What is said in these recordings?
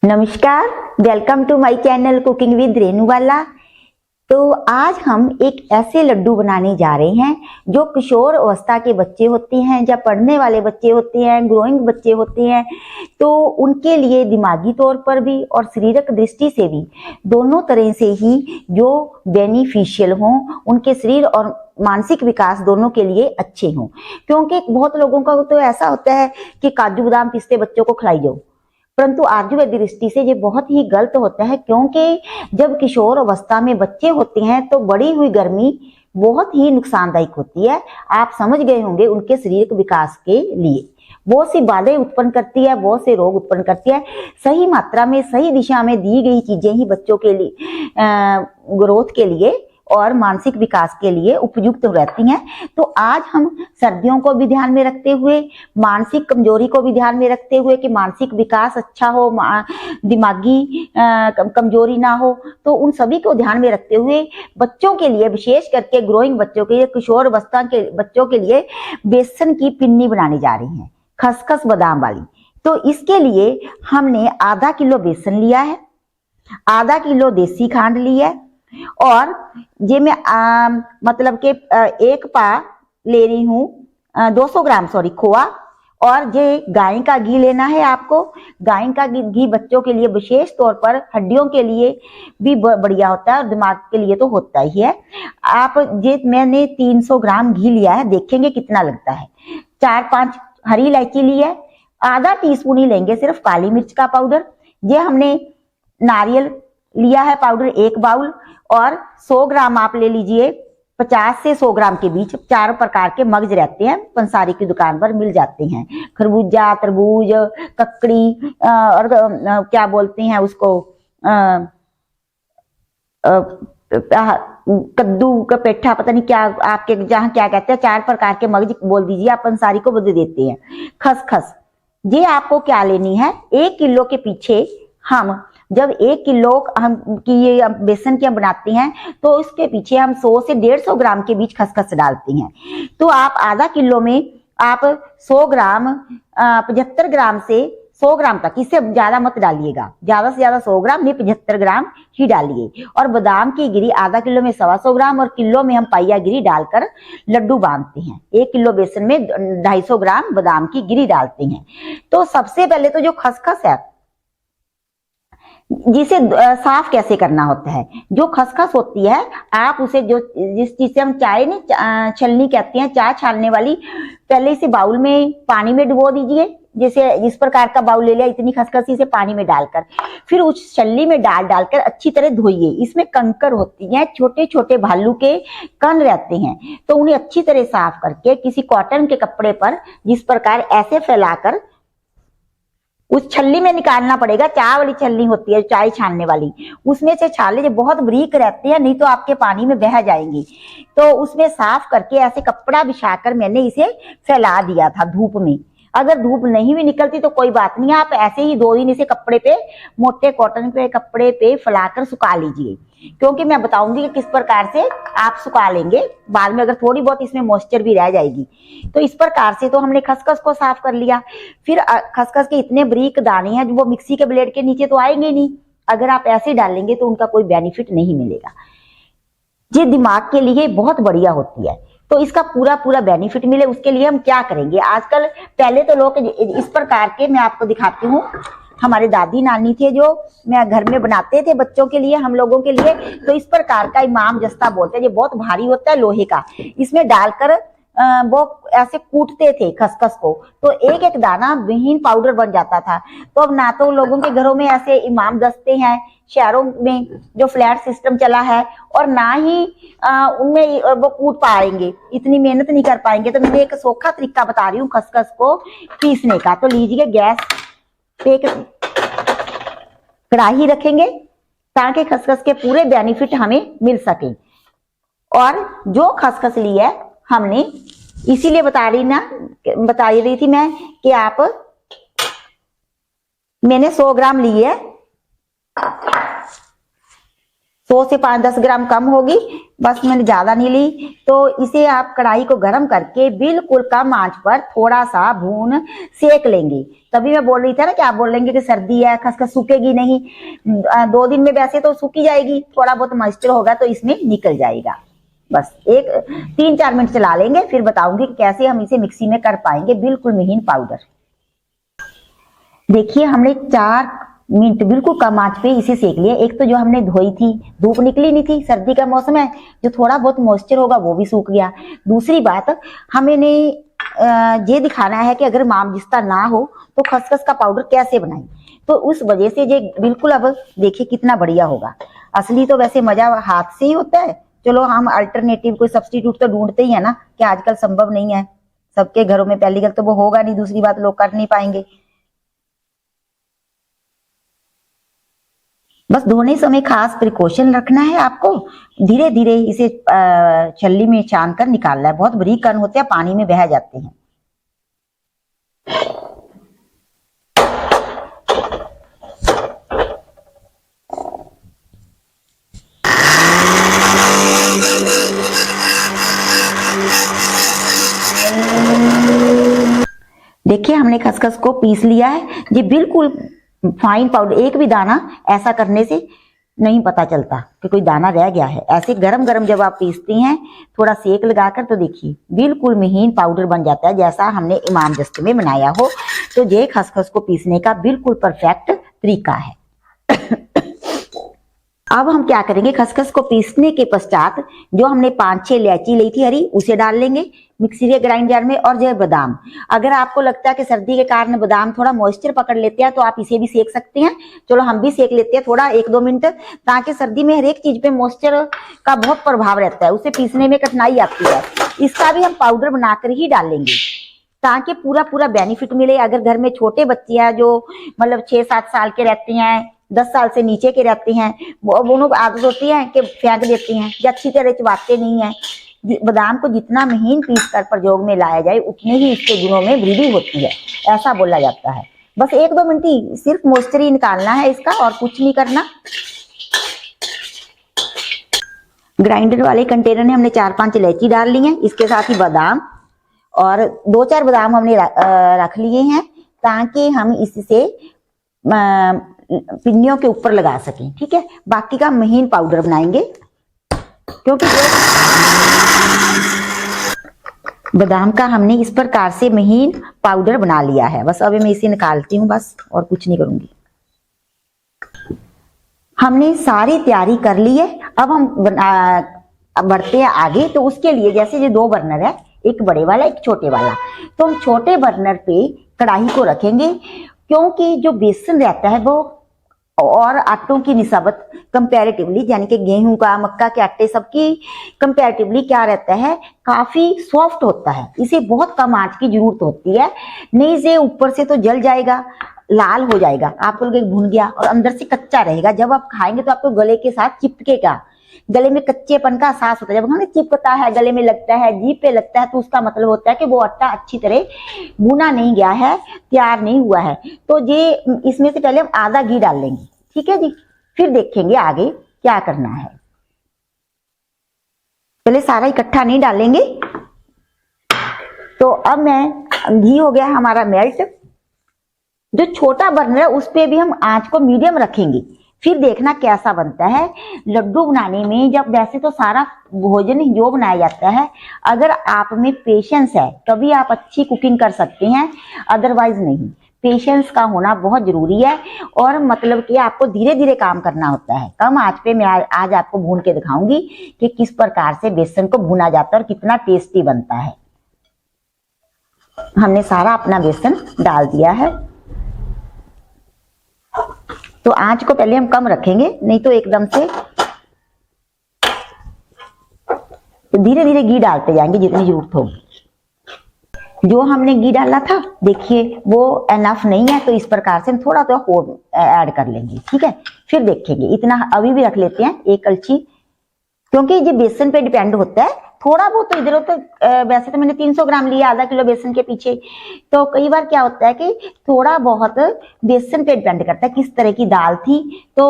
नमस्कार, welcome to my channel cooking with Renubala. तो आज हम एक ऐसे लड्डू बनाने जा रहे हैं जो किशोर अवस्था के बच्चे होते हैं या पढ़ने वाले बच्चे होते हैं, ग्रोइंग बच्चे होते हैं, तो उनके लिए दिमागी तौर पर भी और शारीरिक दृष्टि से भी दोनों तरह से ही जो बेनिफिशियल हों, उनके शरीर और मानसिक विकास दोनों के लिए अच्छे हों। क्योंकि बहुत लोगों का तो ऐसा होता है कि काजू बादाम पिस्ते बच्चों को खिलाई जाओ, परंतु आयुर्वेद दृष्टि से ये बहुत ही गलत होता है। क्योंकि जब किशोर अवस्था में बच्चे होते हैं तो बढ़ी हुई गर्मी बहुत ही नुकसानदायक होती है। आप समझ गए होंगे, उनके शारीरिक विकास के लिए बहुत सी बाधाएं उत्पन्न करती है, बहुत से रोग उत्पन्न करती है। सही मात्रा में, सही दिशा में दी गई चीजें ही बच्चों के लिए ग्रोथ के लिए और मानसिक विकास के लिए उपयुक्त रहती हैं। तो आज हम सर्दियों को भी ध्यान में रखते हुए, मानसिक कमजोरी को भी ध्यान में रखते हुए कि मानसिक विकास अच्छा हो, दिमागी कमजोरी ना हो, तो उन सभी को ध्यान में रखते हुए बच्चों के लिए, विशेष करके ग्रोइंग बच्चों के लिए, किशोर अवस्था के बच्चों के लिए बेसन की पिन्नी बनाने जा रही हैं, खसखस बादाम वाली। तो इसके लिए हमने आधा किलो बेसन लिया है, आधा किलो देसी खांड ली है, और ये मैं मतलब के एक पा ले रही हूँ 200 ग्राम खोआ। और ये गाय का घी लेना है आपको। गाय का घी बच्चों के लिए विशेष तौर पर हड्डियों के लिए भी बढ़िया होता है और दिमाग के लिए तो होता ही है। आप ये मैंने 300 ग्राम घी लिया है, देखेंगे कितना लगता है। 4-5 हरी इलायची ली है, आधा टीस्पून ही लेंगे सिर्फ काली मिर्च का पाउडर। ये हमने नारियल लिया है पाउडर 1 बाउल, और 100 ग्राम आप ले लीजिए 50 से 100 ग्राम के बीच 4 प्रकार के मगज रहते हैं, पंसारी की दुकान पर मिल जाते हैं। खरबूजा, तरबूज, ककड़ी और क्या बोलते हैं उसको, कद्दू का पेठा, पता नहीं क्या आपके जहाँ क्या कहते हैं। 4 प्रकार के मगज बोल दीजिए, आप पंसारी को बदल देते हैं। खसखस, ये आपको क्या लेनी है, 1 किलो के पीछे हम जब 1 किलो हम की ये बेसन की हम बनाते हैं तो उसके पीछे हम 100 से 150 ग्राम के बीच खसखस डालते हैं। तो आप आधा किलो में आप 100 ग्राम 75 ग्राम से 100 ग्राम तक, इससे ज्यादा मत डालिएगा, ज्यादा से ज्यादा 100 ग्राम नहीं, 75 ग्राम ही डालिए। और बादाम की गिरी आधा किलो में 125 ग्राम और किलो में हम पाइया गिरी डालकर लड्डू बांधते हैं। 1 किलो बेसन में 250 ग्राम बादाम की गिरी डालते हैं। तो सबसे पहले तो जो खसखस है, जिसे साफ कैसे करना होता है, जो खसखस होती है आप उसे, जो जिस चीज से हम चाय नहीं छलनी कहते हैं, चाय छानने वाली, पहले इसे बाउल में पानी में डुबो दीजिए। जैसे इस प्रकार का बाउल ले लिया, इतनी खसखस इसे पानी में डालकर फिर उस छलनी में डालकर अच्छी तरह धोइए। इसमें कंकर होती हैं, छोटे छोटे भालू के कण रहते हैं, तो उन्हें अच्छी तरह साफ करके किसी कॉटन के कपड़े पर जिस प्रकार ऐसे फैलाकर उस छल्ली में निकालना पड़ेगा। चाय वाली छल्ली होती है, चाय छानने वाली, उसमें से छाले जो बहुत बारीक रहते हैं, नहीं तो आपके पानी में बह जाएंगी। तो उसमें साफ करके ऐसे कपड़ा बिछाकर मैंने इसे फैला दिया था धूप में। अगर धूप नहीं भी निकलती तो कोई बात नहीं, आप ऐसे ही 2 दिन इसे कपड़े पे, मोटे कॉटन के कपड़े पे फैलाकर सुखा लीजिए। क्योंकि मैं बताऊंगी कि किस प्रकार से आप सुखा लेंगे, बाद में अगर थोड़ी बहुत इसमें मॉइस्चर भी रह जाएगी। तो इस प्रकार से तो हमने खसखस को साफ कर लिया। फिर खसखस के इतने बारीक दाने हैं जो वो मिक्सी के ब्लेड के नीचे तो आएंगे नहीं, अगर आप ऐसे डालेंगे तो उनका कोई बेनिफिट नहीं मिलेगा। ये दिमाग के लिए बहुत बढ़िया होती है, तो इसका पूरा बेनिफिट मिले उसके लिए हम क्या करेंगे। आजकल पहले तो लोग इस प्रकार के, मैं आपको दिखाती हूँ, हमारे दादी नानी थे जो मैं घर में बनाते थे बच्चों के लिए, हम लोगों के लिए। तो इस प्रकार का इमाम जस्ता बोलते हैं, ये बहुत भारी होता है, लोहे का। इसमें डालकर वो ऐसे कूटते थे खसखस को, तो एक एक दाना महीन पाउडर बन जाता था। तो अब ना तो लोगों के घरों में ऐसे इमाम दस्ते हैं, शहरों में जो फ्लैट सिस्टम चला है, और ना ही उनमें वो कूट पाएंगे, इतनी मेहनत नहीं कर पाएंगे। तो मैंने एक सौखा तरीका बता रही हूँ खसखस को पीसने का। तो लीजिए, गैस पे एक कढ़ाई रखेंगे ताकि खसखस के पूरे बेनिफिट हमें मिल सके। और जो खसखस ली है हमने, इसीलिए बता रही थी मैं कि आप, मैंने 100 ग्राम ली है, 100 से 5-10 ग्राम कम होगी, बस मैंने ज्यादा नहीं ली। तो इसे आप कढ़ाई को गर्म करके बिल्कुल कम आंच पर थोड़ा सा भून सेक लेंगे। तभी मैं बोल रही थी ना कि आप बोल लेंगे कि सर्दी है, खसखस सूखेगी नहीं। 2 दिन में वैसे तो सूखी जाएगी, थोड़ा बहुत मॉइस्चर होगा तो इसमें निकल जाएगा। बस एक 3-4 मिनट चला लेंगे, फिर बताऊंगी कि कैसे हम इसे मिक्सी में कर पाएंगे बिल्कुल महीन पाउडर। देखिए हमने 4 मिनट बिल्कुल कम आंच पे इसे सेक लिया। एक तो जो हमने धोई थी, धूप निकली नहीं थी, सर्दी का मौसम है, जो थोड़ा बहुत मॉइस्चर होगा वो भी सूख गया। दूसरी बात, हमें ये दिखाना है कि अगर मामजिस्ता ना हो तो खसखस का पाउडर कैसे बनाएं। तो उस वजह से ये बिल्कुल अब देखिए कितना बढ़िया होगा। असली तो वैसे मजा हाथ से ही होता है। चलो हम अल्टरनेटिव कोई सब्स्टिट्यूट तो ढूंढते ही है ना, कि आजकल संभव नहीं है सबके घरों में। पहली गल तो वो होगा नहीं, दूसरी बात लोग कर नहीं पाएंगे। बस धोने समय खास प्रिकॉशन रखना है आपको। धीरे धीरे इसे छल्ली में छान कर निकालना है। बहुत बारीक कण होते हैं, पानी में बह जाते हैं। देखिए हमने खसखस को पीस लिया है। ये बिल्कुल फाइन पाउडर, एक भी दाना ऐसा करने से नहीं पता चलता कि कोई दाना रह गया है। ऐसे गरम गरम जब आप पीसती हैं थोड़ा सेक लगाकर, तो देखिए बिल्कुल महीन पाउडर बन जाता है, जैसा हमने इमामदस्ते में बनाया हो। तो ये खसखस को पीसने का बिल्कुल परफेक्ट तरीका है। अब हम क्या करेंगे, खसखस को पीसने के पश्चात जो हमने 5-6 इलायची ली थी हरी, उसे डाल लेंगे मिक्सी के ग्राइंडर में। और जो बादाम, अगर आपको लगता है कि सर्दी के कारण बादाम थोड़ा मॉइस्चर पकड़ लेते हैं तो आप इसे भी सेक सकते हैं। चलो हम भी सेक लेते हैं थोड़ा 1-2 मिनट, ताकि सर्दी में हर एक चीज पे मॉइस्चर का बहुत प्रभाव रहता है, उसे पीसने में कठिनाई आती है। इसका भी हम पाउडर बनाकर ही डालेंगे ताकि पूरा पूरा बेनिफिट मिले। अगर घर में छोटे बच्चे हैं जो मतलब 6-7 साल के रहते हैं, 10 साल से नीचे के रहते हैं, वो आदत होती है कि फेंक देते हैं या अच्छी तरह चबाते नहीं है। बादाम को जितना महीन पीस कर प्रयोग में लाया जाए उतने ही इसके गुणों में वृद्धि होती है, ऐसा बोला जाता है। बस 1-2 मिनट ही सिर्फ मॉइस्चर ही निकालना है इसका, और कुछ नहीं करना। ग्राइंडर वाले कंटेनर में हमने 4-5 इलायची डाल ली है, इसके साथ ही बादाम और 2-4 बादाम हमने रख लिए हैं, ताकि हम इससे पिन्नियों के ऊपर लगा सकें। ठीक है, बाकी का महीन पाउडर बनाएंगे, क्योंकि बादाम का हमने इस प्रकार से महीन पाउडर बना लिया है। बस अब मैं इसे निकालती हूँ बस, और कुछ नहीं करूंगी। हमने सारी तैयारी कर ली है। अब हम बढ़ते हैं आगे। तो उसके लिए जैसे ये 2 बर्नर है, एक बड़े वाला एक छोटे वाला, तो हम छोटे बर्नर पे कढ़ाई को रखेंगे, क्योंकि जो बेसन रहता है वो और आटों की निस्बत कंपैरेटिवली, यानी कि गेहूं का, मक्का के आटे सबकी कंपैरेटिवली क्या रहता है, काफी सॉफ्ट होता है। इसे बहुत कम आंच की जरूरत होती है, नहीं से ऊपर से तो जल जाएगा, लाल हो जाएगा, आपको लगेगा भुन गया, और अंदर से कच्चा रहेगा। जब आप खाएंगे तो आपको गले के साथ चिपकेगा, गले में कच्चेपन का एहसास होता है। जब हमें चिपकता है, गले में लगता है, जीभ पे लगता है, तो उसका मतलब होता है कि वो आटा अच्छी तरह भुना नहीं गया है, तैयार नहीं हुआ है। तो ये इसमें से पहले हम आधा घी डाल लेंगे, ठीक है जी, फिर देखेंगे आगे क्या करना है। पहले सारा इकट्ठा नहीं डालेंगे। तो अब मैं घी हो गया हमारा मेल्ट। जो छोटा बर्नर है उस पे भी हम आंच को मीडियम रखेंगे, फिर देखना कैसा बनता है। लड्डू बनाने में जब वैसे तो सारा भोजन जो बनाया जाता है, अगर आप में पेशेंस है तभी आप अच्छी कुकिंग कर सकते हैं, अदरवाइज नहीं। पेशेंस का होना बहुत जरूरी है, और मतलब कि आपको धीरे धीरे काम करना होता है। कम आंच पे मैं आज आपको भून के दिखाऊंगी कि किस प्रकार से बेसन को भुना जाता है और कितना टेस्टी बनता है। हमने सारा अपना बेसन डाल दिया है, तो आंच को पहले हम कम रखेंगे, नहीं तो एकदम से धीरे धीरे घी डालते जाएंगे जितनी जरूरत होगी। जो हमने घी डाला था देखिए वो एनफ नहीं है, तो इस प्रकार से हम थोड़ा तो और ऐड कर लेंगे, ठीक है। फिर देखेंगे, इतना अभी भी रख लेते हैं 1 कलछी, क्योंकि ये बेसन पे डिपेंड होता है। थोड़ा बहुत तो इधर उधर, वैसे तो मैंने 300 ग्राम लिया आधा किलो बेसन के पीछे, तो कई बार क्या होता है कि थोड़ा बहुत बेसन पे डिपेंड करता है किस तरह की दाल थी। तो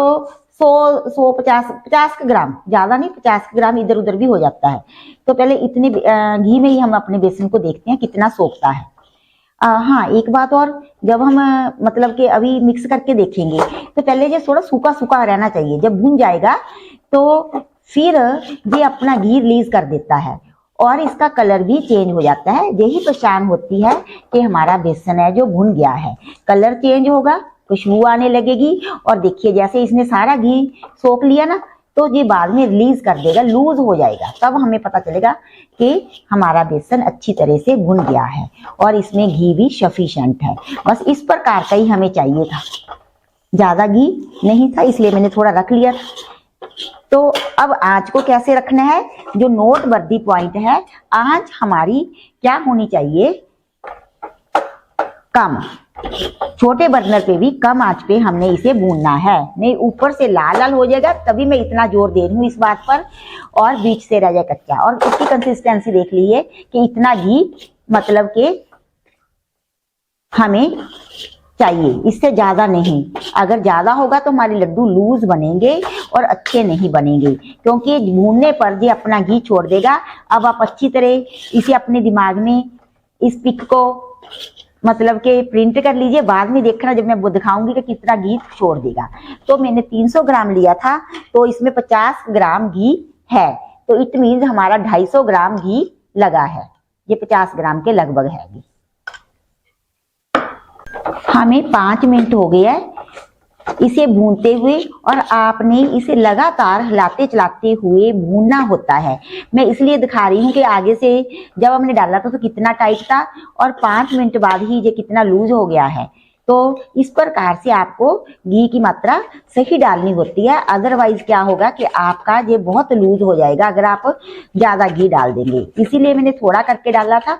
150 ग्राम, ज्यादा नहीं, 50 ग्राम इधर उधर भी हो जाता है। तो पहले इतने घी में ही हम अपने बेसन को देखते हैं कितना सोखता है। हाँ, एक बात और, जब हम मतलब कि अभी मिक्स करके देखेंगे तो पहले ये थोड़ा सूखा सूखा रहना चाहिए। जब भून जाएगा तो फिर ये अपना घी रिलीज कर देता है और इसका कलर भी चेंज हो जाता है। यही पहचान होती है कि हमारा बेसन है जो भुन गया है। कलर चेंज होगा, खुशबू आने लगेगी और देखिए जैसे इसने सारा घी सोख लिया ना, तो ये बाद में रिलीज कर देगा, लूज हो जाएगा। तब हमें पता चलेगा कि हमारा बेसन अच्छी तरह से भुन गया है और इसमें घी भी सफिशिएंट है। बस इस प्रकार का ही हमें चाहिए था, ज्यादा घी नहीं था, इसलिए मैंने थोड़ा रख लिया। तो अब आंच को कैसे रखना है, जो नोटवर्दी पॉइंट है, आंच हमारी क्या होनी चाहिए, कम। छोटे बर्नर पे भी कम आंच पे हमने इसे भूनना है, नहीं ऊपर से लाल लाल हो जाएगा। तभी मैं इतना जोर दे रही हूँ इस बात पर, और बीच से रह जाए कच्चा। और इसकी कंसिस्टेंसी देख लीजिए कि इतना घी मतलब कि हमें चाहिए, इससे ज्यादा नहीं। अगर ज्यादा होगा तो हमारे लड्डू लूज बनेंगे और अच्छे नहीं बनेंगे, क्योंकि भूनने पर ये अपना घी छोड़ देगा। अब आप अच्छी तरह इसे अपने दिमाग में इस पिक को मतलब के प्रिंट कर लीजिए, बाद में देखना जब मैं दिखाऊंगी कि कितना घी छोड़ देगा। तो मैंने 300 ग्राम लिया था, तो इसमें 50 ग्राम घी है, तो इट मीन्स हमारा 250 ग्राम घी लगा है। ये 50 ग्राम के लगभग है घी। हमें 5 मिनट हो गया है इसे भूनते हुए, और आपने इसे लगातार हिलाते चलाते हुए भूनना होता है। मैं इसलिए दिखा रही हूँ कि आगे से जब हमने डाला था तो कितना टाइट था और 5 मिनट बाद ही ये कितना लूज हो गया है। तो इस प्रकार से आपको घी की मात्रा सही डालनी होती है, अदरवाइज क्या होगा कि आपका ये बहुत लूज हो जाएगा अगर आप ज्यादा घी डाल देंगे। इसीलिए मैंने थोड़ा करके डाला था।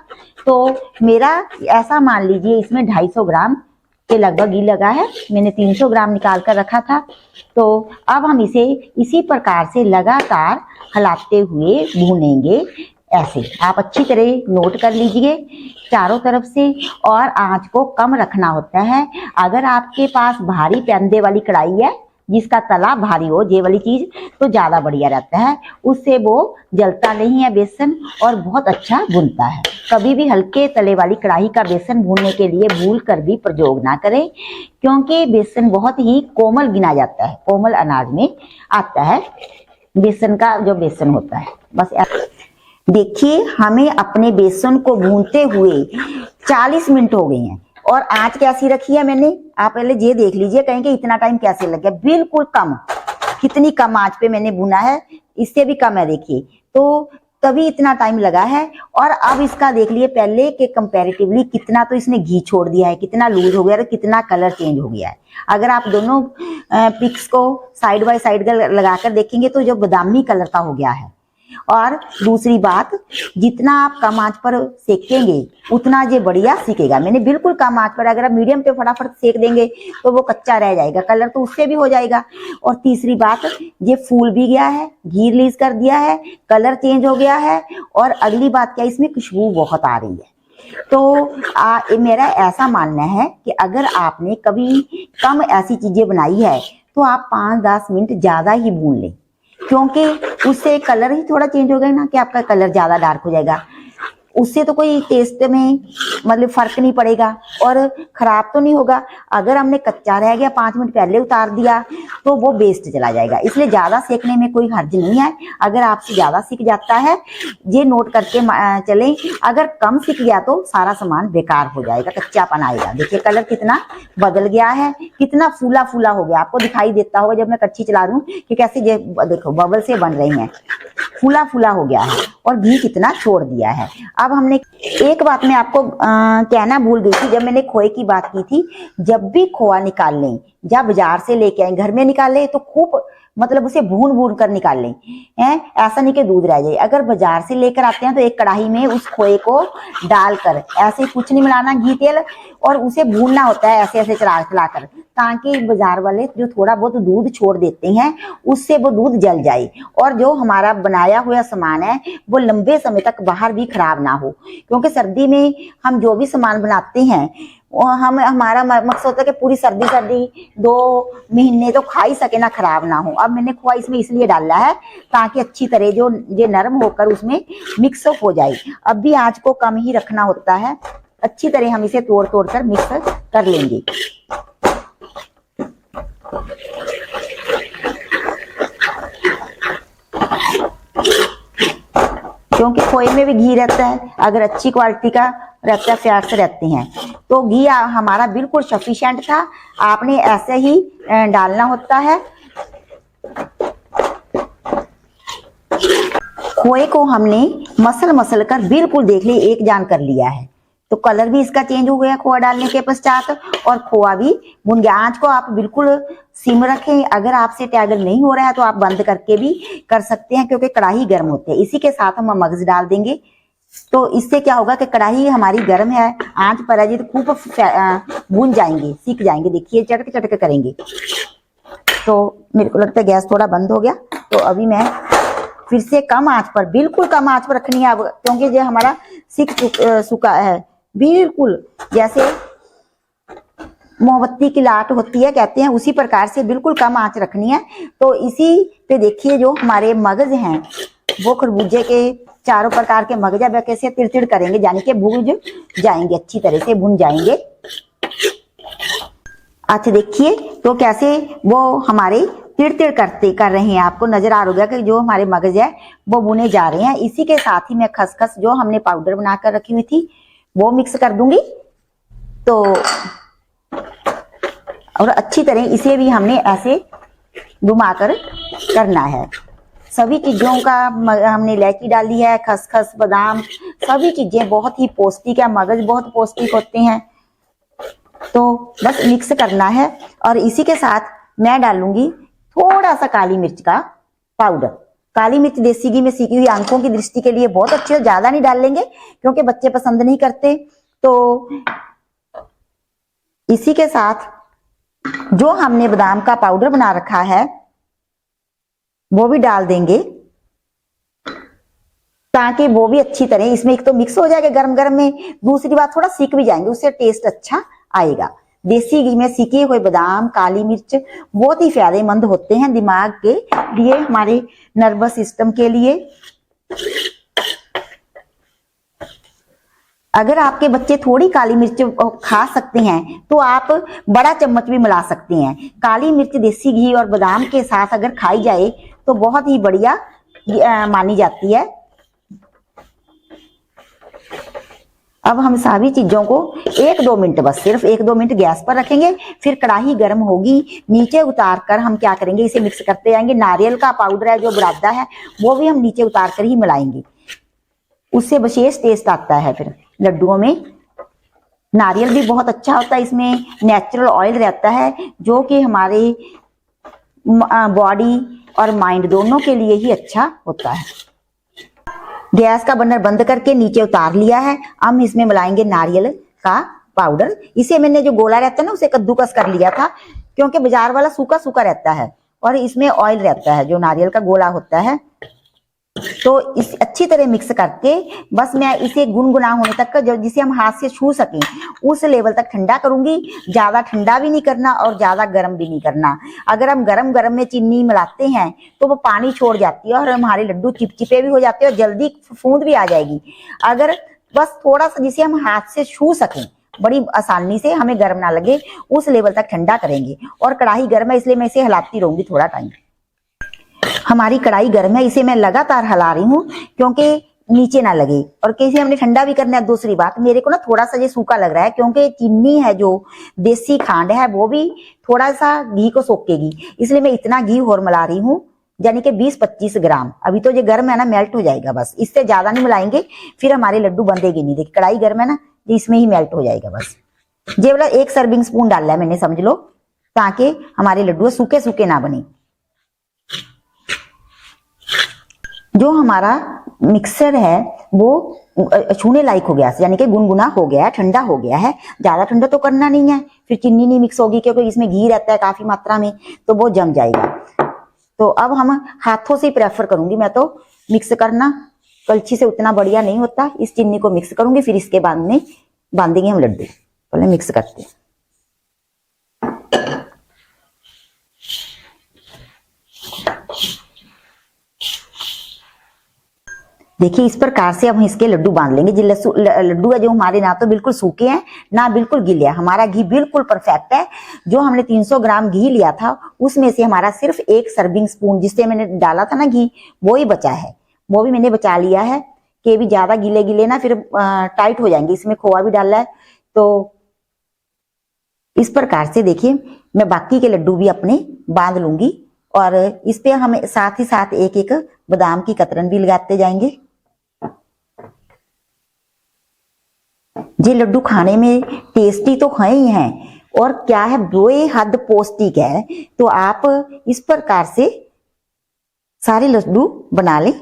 तो मेरा ऐसा मान लीजिए इसमें 250 ग्राम के लगभग घी लगा है, मैंने 300 ग्राम निकाल कर रखा था। तो अब हम इसे इसी प्रकार से लगातार हिलाते हुए भूनेंगे। ऐसे आप अच्छी तरह नोट कर लीजिए चारों तरफ से, और आंच को कम रखना होता है। अगर आपके पास भारी प्यादे वाली कढ़ाई है जिसका तला भारी हो, ये वाली चीज, तो ज्यादा बढ़िया रहता है, उससे वो जलता नहीं है बेसन और बहुत अच्छा भुनता है। कभी भी हल्के तले वाली कढ़ाई का बेसन भूनने के लिए भूल कर भी प्रयोग ना करें, क्योंकि बेसन बहुत ही कोमल गिना जाता है, कोमल अनाज में आता है बेसन का जो बेसन होता है। बस देखिए हमें अपने बेसन को भूनते हुए 40 मिनट हो गए हैं, और आंच कैसी रखी है मैंने, आप पहले ये देख लीजिए, कहेंगे इतना टाइम कैसे लग गया। बिल्कुल कम, कितनी कम आंच पे मैंने भुना है, इससे भी कम है देखिए, तो तभी इतना टाइम लगा है। और अब इसका देख लिए पहले के कंपैरेटिवली कितना तो इसने घी छोड़ दिया है, कितना लूज हो गया है, कितना कलर चेंज हो गया है। अगर आप दोनों पिक्स को साइड बाय साइड लगाकर देखेंगे तो जो बादामी कलर का हो गया है। और दूसरी बात, जितना आप कम आंच पर सेकेंगे उतना ये बढ़िया सीखेगा। मैंने बिल्कुल कम आंच पर, अगर आप मीडियम पे फटाफट सेक देंगे तो वो कच्चा रह जाएगा, कलर तो उससे भी हो जाएगा। और तीसरी बात, ये फूल भी गया है, घी रिलीज कर दिया है, कलर चेंज हो गया है, और अगली बात क्या, इसमें खुशबू बहुत आ रही है। तो मेरा ऐसा मानना है कि अगर आपने कभी कम ऐसी चीजें बनाई है तो आप 5-10 मिनट ज्यादा ही भून लें, क्योंकि उससे कलर ही थोड़ा चेंज हो गया ना कि आपका कलर ज्यादा डार्क हो जाएगा, उससे तो कोई टेस्ट में मतलब फर्क नहीं पड़ेगा और खराब तो नहीं होगा। अगर हमने कच्चा रह गया 5 मिनट पहले उतार दिया तो वो वेस्ट चला जाएगा। इसलिए ज्यादा सेकने में कोई हर्ज नहीं है। अगर आपसे ज्यादा सीख जाता है, ये नोट करके चलें, अगर कम सीख गया तो सारा सामान बेकार हो जाएगा, कच्चापन आएगा। देखिए कलर कितना बदल गया है, कितना फूला फूला हो गया, आपको दिखाई देता होगा जब मैं कच्ची चला रही हूँ कि कैसे ये देखो बबल से बन रही हैं, फूला फूला हो गया है और घी कितना छोड़ दिया है। अब हमने एक बात मैं आपको कहना भूल गई थी, जब मैंने खोए की बात की थी, जब भी खोआ निकाल लें, जब बाजार से लेके आए, घर में निकाले तो खूब मतलब उसे भून भून कर निकाल लें, हैं, ऐसा नहीं कि दूध रह जाए। अगर बाजार से लेकर आते हैं तो एक कढ़ाई में उस खोए को डालकर, ऐसे कुछ नहीं मिलाना घी तेल, और उसे भूनना होता है ऐसे ऐसे चला कर, ताकि बाजार वाले जो थोड़ा बहुत दूध छोड़ देते हैं उससे वो दूध जल जाए, और जो हमारा बनाया हुआ सामान है वो लंबे समय तक बाहर भी खराब ना हो। क्योंकि सर्दी में हम जो भी सामान बनाते हैं हमारा मकसद होता है कि पूरी सर्दी 2 महीने तो खा ही सके ना, खराब ना हो। अब मैंने खोआ इसमें इसलिए डाला है ताकि अच्छी तरह जो ये नरम होकर उसमें मिक्स हो जाए। अब भी आंच को कम ही रखना होता है, अच्छी तरह हम इसे तोड़ तोड़ कर मिक्स कर लेंगे। क्योंकि खोए में भी घी रहता है, अगर अच्छी क्वालिटी का रहता है, फैट्स रहते हैं, तो घी हमारा बिल्कुल सफिशिएंट था। आपने ऐसे ही डालना होता है। खोए को हमने मसल कर बिल्कुल देख ली, एक जान कर लिया है। तो कलर भी इसका चेंज हो गया खोआ डालने के पश्चात, और खोआ भी भुन गया। आंच को आप बिल्कुल सिम रखें। अगर आपसे टैगल नहीं हो रहा है तो आप बंद करके भी कर सकते हैं, क्योंकि कढ़ाई गर्म होती है। इसी के साथ हम मगज डाल देंगे। तो इससे क्या होगा कि कढ़ाई हमारी गर्म है, आंच पर है जी, तो खूब भून जाएंगे, सीख जाएंगे। देखिए चटक चटक करेंगे। तो मेरे को लगता है गैस थोड़ा बंद हो गया। तो अभी मैं फिर से कम आंच पर, बिल्कुल कम आंच पर रखनी है अब, क्योंकि ये हमारा सीख सूखा है बिल्कुल, जैसे मोमबत्ती की लाट होती है कहते हैं, उसी प्रकार से बिल्कुल कम आंच रखनी है। तो इसी पे देखिए जो हमारे मगज हैं वो खरबूजे के चारों प्रकार के मगज अब कैसे तिड़ करेंगे, यानी कि भून जाएंगे, अच्छी तरह से भुन जाएंगे। अच्छा देखिए तो कैसे वो हमारे तिड़ कर रहे हैं। आपको नजर आ रहा होगा कि जो हमारे मगज है वो भुने जा रहे हैं। इसी के साथ ही मैं खसखस जो हमने पाउडर बनाकर रखी हुई थी वो मिक्स कर दूंगी। तो और अच्छी तरह इसे भी हमने ऐसे घुमाकर करना है। सभी चीजों का हमने इलायची डाली है, खसखस, बादाम, सभी चीजें बहुत ही पौष्टिक है। मगज बहुत पौष्टिक होते हैं। तो बस मिक्स करना है। और इसी के साथ मैं डालूंगी थोड़ा सा काली मिर्च का पाउडर। काली मिर्च देसी घी में सीखी हुई आंखों की दृष्टि के लिए बहुत अच्छी है। ज्यादा नहीं डाल लेंगे क्योंकि बच्चे पसंद नहीं करते। तो इसी के साथ जो हमने बादाम का पाउडर बना रखा है वो भी डाल देंगे, ताकि वो भी अच्छी तरह इसमें एक तो मिक्स हो जाएगा गरम गरम में, दूसरी बात थोड़ा सीख भी जाएंगे, उससे टेस्ट अच्छा आएगा। देसी घी में सीखे हुए बादाम, काली मिर्च बहुत ही फायदेमंद होते हैं दिमाग के लिए, हमारे नर्वस सिस्टम के लिए। अगर आपके बच्चे थोड़ी काली मिर्च खा सकते हैं तो आप बड़ा चम्मच भी मिला सकते हैं। काली मिर्च देसी घी और बादाम के साथ अगर खाई जाए तो बहुत ही बढ़िया मानी जाती है। अब हम सभी चीजों को 1-2 मिनट, बस सिर्फ 1-2 मिनट गैस पर रखेंगे। फिर कढ़ाई गर्म होगी, नीचे उतार कर हम क्या करेंगे, इसे मिक्स करते जाएंगे। नारियल का पाउडर है जो बुरादा है वो भी हम नीचे उतार कर ही मिलाएंगे, उससे विशेष टेस्ट आता है फिर लड्डुओं में। नारियल भी बहुत अच्छा होता है, इसमें नेचुरल ऑयल रहता है जो कि हमारे बॉडी और माइंड दोनों के लिए ही अच्छा होता है। गैस का बर्नर बंद करके नीचे उतार लिया है। हम इसमें मिलाएंगे नारियल का पाउडर। इसे मैंने जो गोला रहता है ना उसे कद्दूकस कर लिया था, क्योंकि बाजार वाला सूखा सूखा रहता है और इसमें ऑयल रहता है जो नारियल का गोला होता है। तो इस अच्छी तरह मिक्स करके बस मैं इसे गुनगुना होने तक का, जिसे हम हाथ से छू सकें उस लेवल तक ठंडा करूंगी। ज्यादा ठंडा भी नहीं करना और ज्यादा गर्म भी नहीं करना। अगर हम गरम गरम में चीनी मिलाते हैं तो वो पानी छोड़ जाती है और हमारे लड्डू चिपचिपे भी हो जाते हैं और जल्दी फूंद भी आ जाएगी। अगर बस थोड़ा सा जिसे हम हाथ से छू सकें, बड़ी आसानी से, हमें गर्म ना लगे, उस लेवल तक ठंडा करेंगे। और कढ़ाई गर्म है इसलिए मैं इसे हिलाती रहूंगी थोड़ा टाइम। हमारी कढ़ाई गर्म है, इसे मैं लगातार हिला रही हूँ क्योंकि नीचे ना लगे। और कैसे हमने ठंडा भी करना है। दूसरी बात, मेरे को ना थोड़ा सा ये सूखा लग रहा है क्योंकि चीनी है जो देसी खांड है वो भी थोड़ा सा घी को सोखेगी, इसलिए मैं इतना घी और मिला रही हूँ, यानी कि 20-25 ग्राम। अभी तो ये गर्म है ना, मेल्ट हो जाएगा, बस इससे ज्यादा नहीं मिलाएंगे, फिर हमारे लड्डू बंधेगे नहीं। देखिए कढ़ाई गर्म है ना, इसमें ही मेल्ट हो जाएगा बस। ये वाला 1 सर्विंग स्पून डाला है मैंने, समझ लो, ताकि हमारे लड्डू सूखे सूखे ना बने। जो हमारा मिक्सर है वो छूने लायक हो गया, यानी कि गुनगुना हो गया है, ठंडा हो गया है। ज्यादा ठंडा तो करना नहीं है, फिर चीनी नहीं मिक्स होगी क्योंकि इसमें घी रहता है काफी मात्रा में, तो वो जम जाएगा। तो अब हम हाथों से ही प्रेफर करूंगी मैं तो मिक्स करना, कलछी से उतना बढ़िया नहीं होता। इस चीनी को मिक्स करूंगी, फिर इसके बाद में बांधेंगे हम लड्डू। पहले मिक्स करते हैं। देखिए इस प्रकार से हम इसके लड्डू बांध लेंगे। जी लड्डू है जो हमारे ना तो बिल्कुल सूखे हैं ना बिल्कुल गीले हैं, हमारा घी बिल्कुल परफेक्ट है। जो हमने 300 ग्राम घी लिया था उसमें से हमारा सिर्फ 1 सर्विंग स्पून जिससे मैंने डाला था ना घी, वो ही बचा है, वो भी मैंने बचा लिया है कि भी ज्यादा गीले गीले ना फिर टाइट हो जाएंगे। इसमें खोआ भी डाला है तो इस प्रकार से देखिए मैं बाकी के लड्डू भी अपने बांध लूंगी और इस पे हम साथ ही साथ एक एक बादाम की कतरन भी लगाते जाएंगे। ये लड्डू खाने में टेस्टी तो है ही हैं और क्या है बेहद पौष्टिक है। तो आप इस प्रकार से सारे लड्डू बना लें।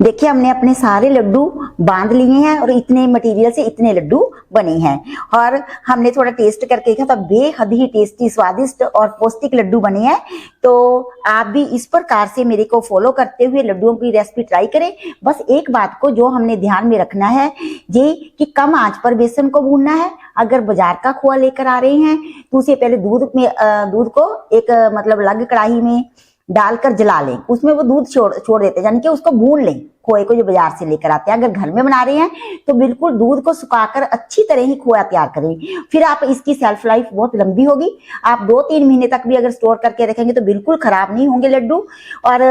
देखिए हमने अपने सारे लड्डू बांध लिए हैं और इतने मटेरियल से इतने लड्डू बने हैं और हमने थोड़ा टेस्ट करके देखा तो बेहद ही टेस्टी, स्वादिष्ट और पौष्टिक लड्डू बने हैं। तो आप भी इस प्रकार से मेरे को फॉलो करते हुए लड्डुओं की रेसिपी ट्राई करें। बस एक बात को जो हमने ध्यान में रखना है ये कि कम आंच पर बेसन को भूनना है। अगर बाजार का खोआ लेकर आ रहे हैं तो उसे पहले दूध को एक मतलब अलग कढ़ाई में डालकर जला लें, उसमें वो दूध छोड़ देते हैं, यानी कि उसको भून लें खोए को जो बाजार से लेकर आते हैं। अगर घर में बना रहे हैं तो बिल्कुल दूध को सुखाकर अच्छी तरह ही खोया तैयार करें। फिर आप इसकी सेल्फ लाइफ बहुत लंबी होगी। आप 2-3 महीने तक भी अगर स्टोर करके रखेंगे तो बिल्कुल खराब नहीं होंगे लड्डू। और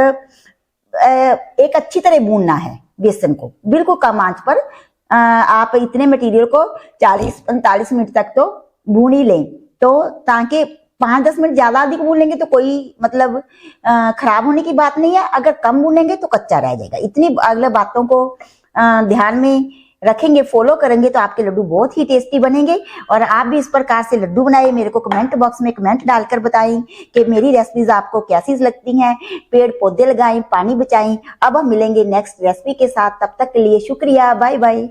एक अच्छी तरह भूनना है बेसन को, बिल्कुल कम आंच पर। आप इतने मटेरियल को 40-45 मिनट तक तो भून ही लें, तो ताकि 5-10 मिनट ज्यादा अधिक भून लेंगे तो कोई मतलब खराब होने की बात नहीं है। अगर कम भूनेंगे तो कच्चा रह जाएगा। इतनी अगले बातों को ध्यान में रखेंगे, फॉलो करेंगे तो आपके लड्डू बहुत ही टेस्टी बनेंगे। और आप भी इस प्रकार से लड्डू बनाइए, मेरे को कमेंट बॉक्स में कमेंट डालकर बताएं कि मेरी रेसिपीज आपको कैसी लगती हैं। पेड़ पौधे लगाएं, पानी बचाएं। अब हम मिलेंगे नेक्स्ट रेसिपी के साथ, तब तक के लिए शुक्रिया, बाय बाय।